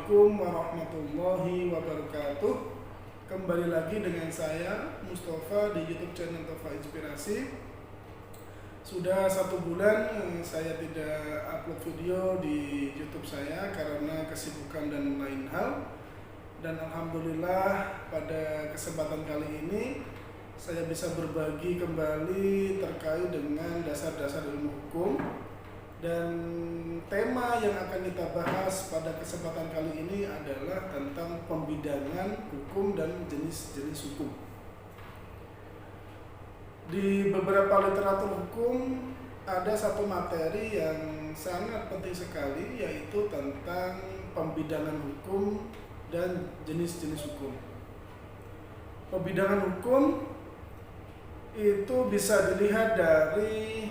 Assalamualaikum warahmatullahi wabarakatuh. Kembali lagi dengan saya Mustafa di YouTube channel Tova Inspirasi. Sudah 1 bulan saya tidak upload video di YouTube saya karena kesibukan dan lain hal. Dan alhamdulillah pada kesempatan kali ini saya bisa berbagi kembali terkait dengan dasar-dasar ilmu hukum. Dan tema yang akan kita bahas pada kesempatan kali ini adalah tentang pembidangan hukum dan jenis-jenis hukum. Di beberapa literatur hukum ada satu materi yang sangat penting sekali, yaitu tentang pembidangan hukum dan jenis-jenis hukum. Pembidangan hukum itu bisa dilihat dari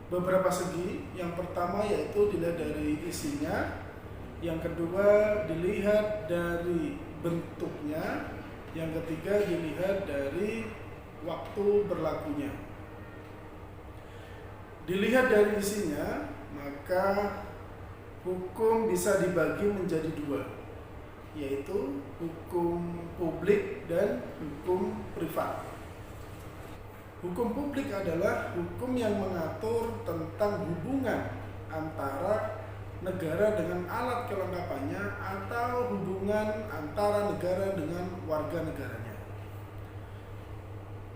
beberapa segi. Yang pertama yaitu dilihat dari isinya, yang kedua dilihat dari bentuknya, yang ketiga dilihat dari waktu berlakunya. Dilihat dari isinya, maka hukum bisa dibagi menjadi 2, yaitu hukum publik dan hukum privat. Hukum publik adalah hukum yang mengatur tentang hubungan antara negara dengan alat kelengkapannya atau hubungan antara negara dengan warga negaranya.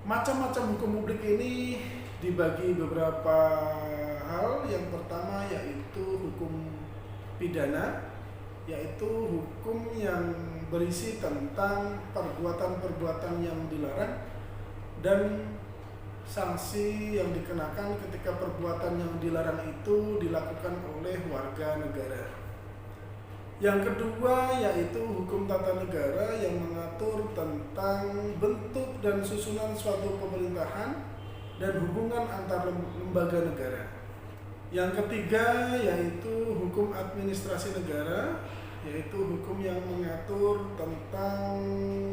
Macam-macam hukum publik ini dibagi beberapa hal. Yang pertama yaitu hukum pidana, yaitu hukum yang berisi tentang perbuatan-perbuatan yang dilarang dan sanksi yang dikenakan ketika perbuatan yang dilarang itu dilakukan oleh warga negara. Yang kedua yaitu hukum tata negara yang mengatur tentang bentuk dan susunan suatu pemerintahan dan hubungan antar lembaga negara. Yang ketiga yaitu hukum administrasi negara, yaitu hukum yang mengatur tentang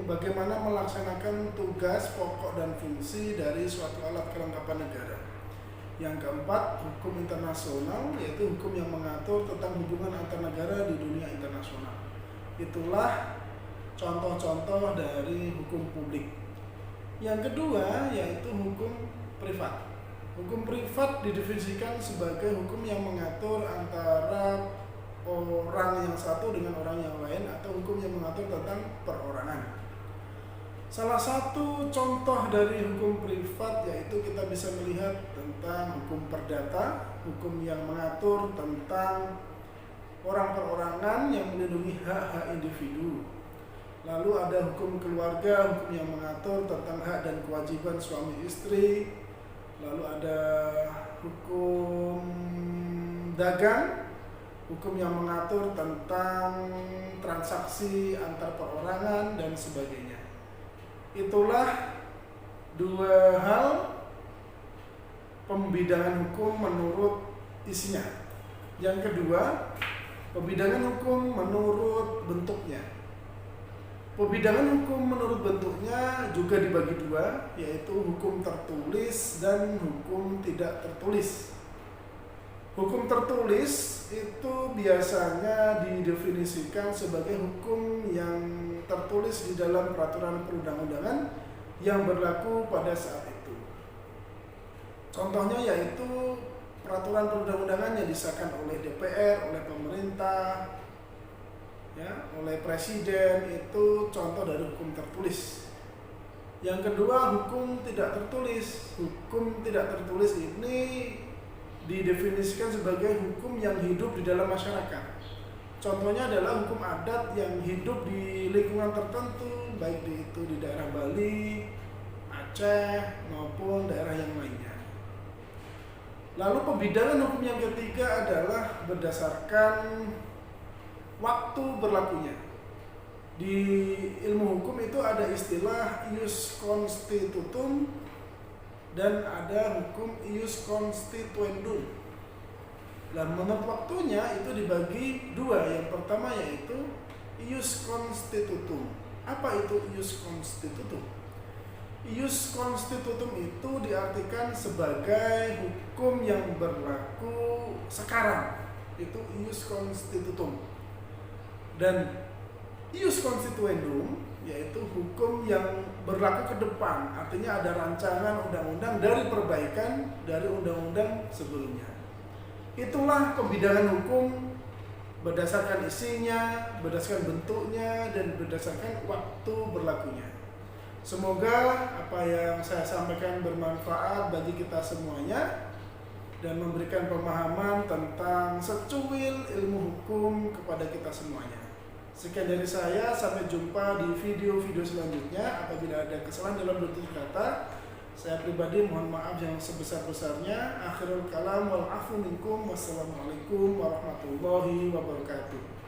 bagaimana melaksanakan tugas pokok dan fungsi dari suatu alat kelengkapan negara. Yang keempat, hukum internasional, yaitu hukum yang mengatur tentang hubungan antar negara di dunia internasional. Itulah contoh-contoh dari hukum publik. Yang kedua yaitu hukum privat. Hukum privat didefinisikan sebagai hukum yang mengatur antara orang yang satu dengan orang yang lain atau hukum yang mengatur tentang perorangan. Salah satu contoh dari hukum privat yaitu kita bisa melihat tentang hukum perdata, hukum yang mengatur tentang orang perorangan yang melindungi hak-hak individu. Lalu ada hukum keluarga, hukum yang mengatur tentang hak dan kewajiban suami istri. Lalu ada hukum dagang, hukum yang mengatur tentang transaksi antar perorangan dan sebagainya. Itulah 2 hal pembidangan hukum menurut isinya. Yang kedua, pembidangan hukum menurut bentuknya. Pembidangan hukum menurut bentuknya juga dibagi 2, yaitu hukum tertulis dan hukum tidak tertulis. Hukum tertulis itu biasanya didefinisikan sebagai hukum yang tertulis di dalam peraturan perundang-undangan yang berlaku pada saat itu. Contohnya yaitu peraturan perundang-undangan yang disahkan oleh DPR, oleh pemerintah, oleh presiden, itu contoh dari hukum tertulis. Yang kedua, hukum tidak tertulis. Hukum tidak tertulis ini didefinisikan sebagai hukum yang hidup di dalam masyarakat. Contohnya adalah hukum adat yang hidup di lingkungan tertentu, baik itu di daerah Bali, Aceh, maupun daerah yang lainnya. Lalu pembidangan hukum yang ketiga adalah berdasarkan waktu berlakunya. Di ilmu hukum itu ada istilah ius constitutum dan ada hukum ius constituendum. Dan menurut waktunya itu dibagi 2. Yang pertama yaitu ius constitutum. Apa itu ius constitutum? Ius constitutum itu diartikan sebagai hukum yang berlaku sekarang. Itu ius constitutum. Dan ius constituendum yaitu hukum yang berlaku ke depan, artinya ada rancangan undang-undang dari perbaikan dari undang-undang sebelumnya. Itulah pembidangan hukum berdasarkan isinya, berdasarkan bentuknya, dan berdasarkan waktu berlakunya. Semoga apa yang saya sampaikan bermanfaat bagi kita semuanya dan memberikan pemahaman tentang secuil ilmu hukum kepada kita semuanya. Sekian dari saya, sampai jumpa di video-video selanjutnya. Apabila ada kesalahan dalam tutur kata, saya pribadi mohon maaf yang sebesar-besarnya. Akhirul kalam wal afu minkum. Wassalamualaikum warahmatullahi wabarakatuh.